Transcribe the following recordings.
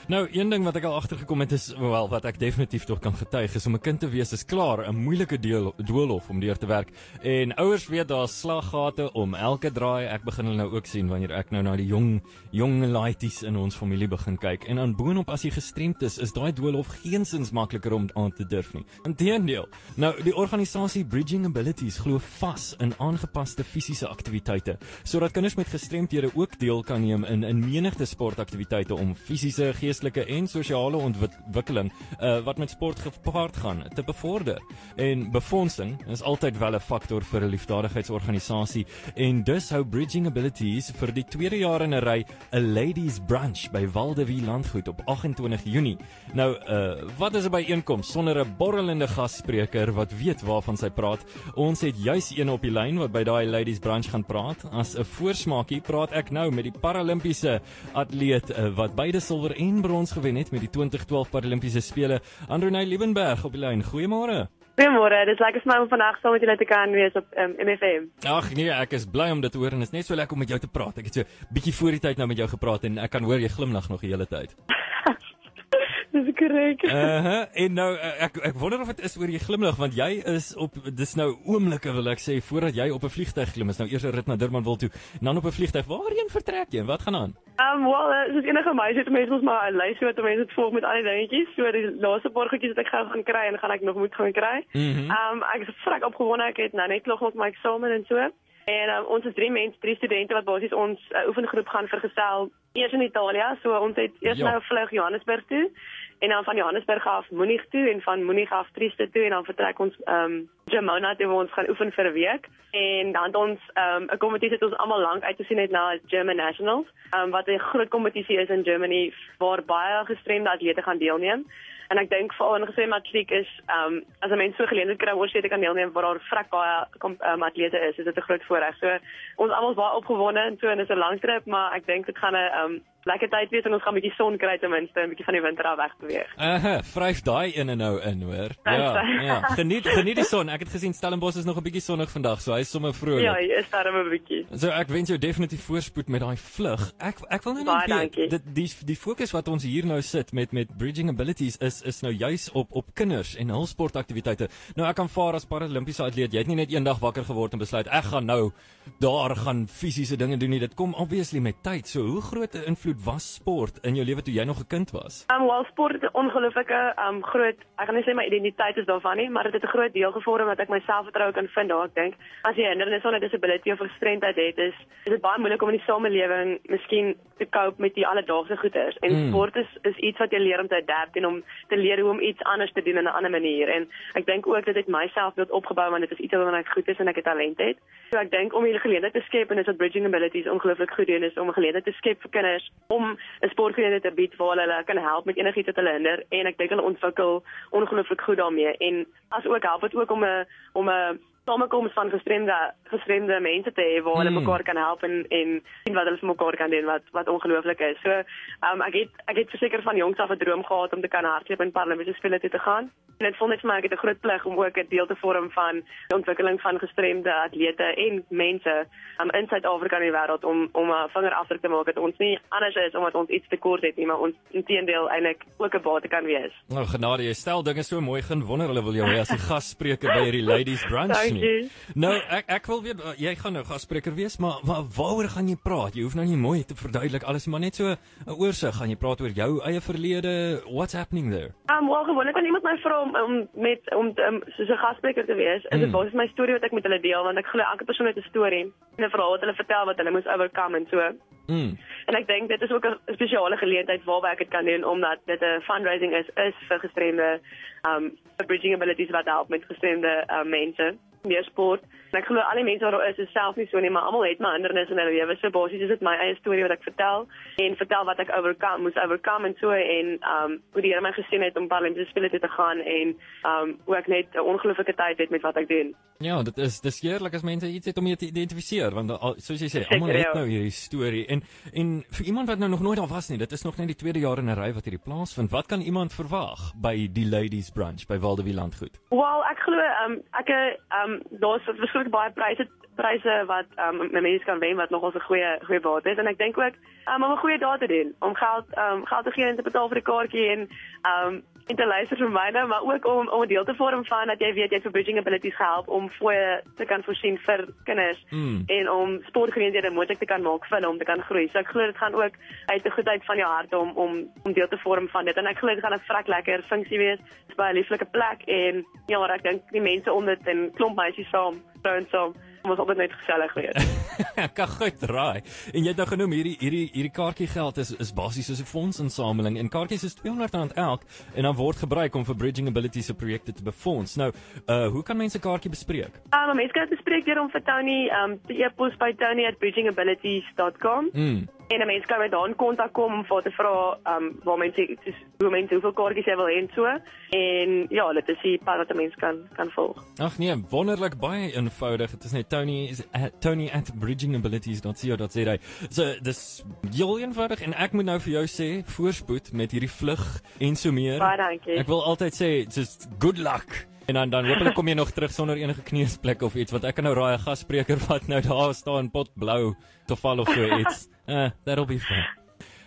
Nou, een ding wat ek al agtergekom het is, wel, wat ek definitief toch kan getuig, is om 'n kind te wees is klaar 'n moeilike doolhof om deur te werk. En ouers weet daar's slaggate om elke draai. Ek begin hulle nou ook sien wanneer ek nou na die jong laities in ons familie begin kyk. En aan boonop as jy gestremd is daai doolhof geensins makliker om aan te durf nie. Inteendeel. Nou, die organisasie Bridging Abilities glo vas in aangepaste fisiese aktiwiteite, sodat kinders met gestremdhede ook deel kan neem in menigte sportaktiwiteite om fisiese, geestelike en sosiale ontwikkeling wat met sport gepaard gaan te bevorder. En befondsing is altyd wel 'n faktor vir 'n liefdadigheidsorganisasie en dus hou Bridging Abilities vir die tweede jaar in 'n ry 'n Ladies Brunch by Waldewil Landgoed op 28 Junie. Nou, wat is 'n byeenkoms sonder 'n borrelende gasspreker wat weet waarvan sy praat? Ons het juis een op die lyn wat by daai Ladies Brunch gaan praat. As 'n voorsmaakie praat ek nou met die Paralimpiese atleet wat beide silwer en brons gewen het met die 2012 Paralimpiese spele, Andronay Liebenberg op die lyn. Goeiemôre. Goeiemôre, dit is lekker vir my om vandag saam met julle te kan wees op MFM. Ag nee, ek is bly om dit te hoor en is net so lekker om met jou te praat. Ek het so bietjie voor die tyd nou met jou gepraat en ek kan hoor jy glimlag nog die hele tyd. Dis korrek. En nou, ek wonder of dit is oor jy glimlag, want jy is op, dis nou oomblikke wil ek sê, voordat jy op 'n vliegtuig klim, is nou eers 'n rit na Durbanville toe, en dan op 'n vliegtuig, waarheen vertrek jy en wat gaan aan? Soos enige meisie het mense ons maar 'n lysie wat mense het volg met al die dingetjies, so die laaste paar goedjies wat ek gaan kry en gaan ek nog moet gaan kry. Ek is vrek opgewonde, ek het nou net nog op my eksamen en so. En ons is 3 studente wat basies ons oefengroep gaan vergesel, eers in Italië, so ons het eers nou 'n vlug Johannesburg toe, en dan van Johannesburg af Munich toe, en van Munich af Trieste toe, en dan vertrek ons Jamona toe, waar ons gaan oefen vir 'n week, en dan het ons 'n kompetisie het ons almal lank uit te sien het na German Nationals, wat 'n groot kompetisie is in Germany, waar baie gestremde atlete gaan deelneem. En ek dink veral in gestremde atletiek is, as 'n mens so geleentheid kry om oorseete kan deelneem waar daar vrek baie atlete is dit 'n groot voorreg. So ons almal is baie opgewonde en so, en dit is 'n lang trip, maar ek dink dit gaan 'n lekker tyd wees en ons gaan 'n bietjie son kry ten minste, 'n bietjie van die winter af weg beweeg. Vryf daai in en nou in, hoor. Ja. Geniet die son. Ek het gesien Stellenbosch is nog 'n bietjie sonnig vandag, so hy is sommer vrolik. Ja, hy is darem 'n bietjie. So ek wens jou definitief voorspoed met daai vlug. Ek wil net weet, die fokus wat ons hier nou sit met Bridging Abilities is nou juis op kinders en hul sportaktiwiteite. Nou ek kan vaar as Paralimpiese atleet, jy het nie net eendag wakker geword en besluit ek gaan nou daar gaan fisiese dinge doen nie. Dit kom obviously met tyd. So hoe groot 'n invloed was sport in jou lewe toe jy nog 'n kind was? Wel, sport het 'n ongelooflike groot, ek kan nie sê my identiteit is daarvan nie, maar dit het 'n groot deel gevorm dat ek my selfvertroue kan vind daar. Ek dink as jy 'n hindernis of 'n disability of 'n gestremdheid het, is dit baie moeilik om in die samelewing miskien te cope met die alledaagse goeders. En sport is iets wat jy leer om te adapt en om te leer hoe om iets anders te doen in 'n ander manier. En ek dink ook dit het my selfbeeld opgebou, want dit is iets waarna ek goed is en ek het talent het. So ek dink om 'n geleentheid te skep, en dis wat Bridging Abilities ongelooflik goed doen, is om 'n geleentheid te skep vir kinders om 'n sportgeleentheid te bied waar hulle kan help met enigiets wat hulle hinder, en ek dink hulle ontwikkel ongelooflik goed daarmee, en as ook help dit ook om 'n samekoms van gestremde mense te hê waar hulle mekaar kan help en sien wat hulle vir mekaar kan doen wat ongelooflik is. So ek het verseker van jongs af 'n droom gehad om te kan hardloop in Paralimpiese spele toe te gaan. En dit voel net vir my ek het 'n groot plig om ook 'n deel te vorm van die ontwikkeling van gestremde atlete en mense in Suid-Afrika en die wêreld om 'n vingerafdruk te maak dat ons nie anders is omdat ons iets tekort het nie, maar ons inteendeel eintlik ook 'n bate kan wees. Nou genade, jy stel dinge so mooi, geen wonder hulle wil jou hê as die gasspreker by hierdie Ladies Brunch nie. Nou, ek wil weet, jy gaan nou gasspreker wees, maar waaroor gaan jy praat? Jy hoef nou nie mooi te verduidelik alles, maar net so 'n oorsig. Gaan jy praat oor jou eie verlede? What's happening there? Wel, gewoonlik kan iemand my vra om soos 'n gasspreker te wees. Is dit basies my storie wat ek met hulle deel, want ek glo elke persoon het 'n storie en 'n verhaal wat hulle vertel wat hulle moes overcome en so. En ek dink dit is ook 'n spesiale geleentheid waarby ek dit kan doen, omdat dit 'n fundraising is vir gestremde Bridging Abilities wat help met gestremde mense meer sport. En ek glo al die mense wat daar is self nie so nie, maar almal het maar hindernisse in hulle lewe. So basies is dit my eie storie wat ek vertel wat ek moes overcome en so, en hoe die Here my geseën het om Paralimpiese spele toe te gaan, en hoe ek net 'n ongelooflike tyd het met wat ek doen. Ja, dis heerlik as mense iets het om mee te identifiseer, want soos jy sê, almal het nou hierdie storie, en vir iemand wat nou nog nooit daar was nie, dit is nog net die tweede jaar in 'n ry wat hierdie plaasvind. Wat kan iemand verwag by die Ladies Brunch by Waldewil Landgoed? Wel, ek glo daar's verskriklik baie pryse pryse wat mense kan wen wat nogals 'n goeie baat is en ek dink ook om 'n goeie daad te doen, om geld te gee en te betaal vir die kaartjie en te luister vir myne, maar ook om 'n deel te vorm van dat jy weet jy het vir Bridging Abilities gehelp om fooie te kan voorsien vir kinders en om sportgeleenthede moontlik te kan maak vir hulle om te kan groei. So ek glo dit gaan ook uit 'n goedheid van jou hart om deel te vorm van dit en ek glo dit gaan 'n vrek lekker funksie wees. Dit is baie 'n lieflike plek en ja, ek dink die mense om dit en klomp meisies saam, vrouens saam, ons altyd net gesellig wees. Kan goed raai. En jy het nou genoem hierdie kaartjiegeld is basies soos 'n fondsinsameling en kaartjies is R200 elk en dan word gebruik om vir Bridging Abilities se projekte te befonds. Nou, hoe kan mense 'n kaartjie bespreek? Mense kan dit bespreek deur om vir Tony te e-pos by tony@bridgingabilities.com. En 'n mens kan met daarin kontak kom om vir te vra waar mense hoeveel kaartjies jy wil hê en so. En ja, dit is die pad wat 'n mens kan volg. Ag nee, wonderlik, baie eenvoudig. Dit is net tony@bridgingabilities.co.za. So dis heel eenvoudig en ek moet nou vir jou sê, voorspoed met hierdie vlug en so meer. Baie dankie. Ek wil altyd sê just good luck. En dan hopelik kom jy nog terug sonder enige kneusplekke of iets, want ek kan nou raai 'n gasspreker wat nou daar staan pot blou te val of so iets. That'll be fun.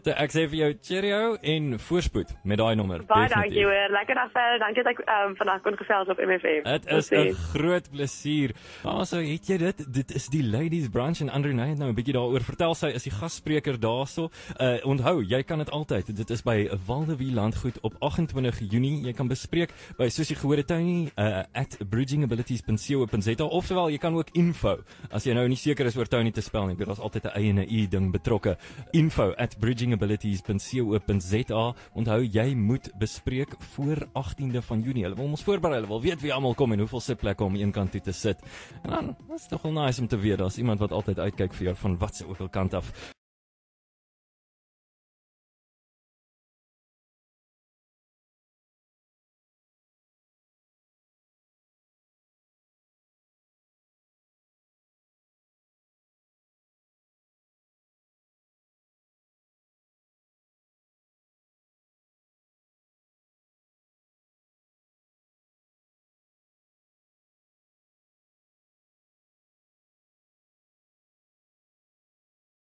So ek sê vir jou cheerio en voorspoed met daai nommer. Baie dankie hoor. Lekker dag verder. Dankie dat ek vandag kon gesels op MFM. Dit is 'n groot plesier. So het jy dit is die Ladies Brunch en Andrew het nou 'n bietjie daaroor vertel. Sy is die gasspreker daarso. Onthou, jy kan dit altyd. Dit is by Waldewie Landgoed op 28 Junie. Jy kan bespreek by soos jy gehoor het Tony @bridgingabilities.co.za of sowel jy kan ook info. As jy nou nie seker is oor Tony te spel nie, daar's altyd 'n eie en 'n u ding betrokke. info@bridgingabilities.co.za. Onthou, jy moet bespreek voor 18de van Junie. Hulle wil ons voorberei, hulle wil weet wie almal kom en hoeveel sitplekke om een kant toe te sit. En dan is dit nogal nice om te weet daar's iemand wat altyd uitkyk vir jou van wat se ook al kant af.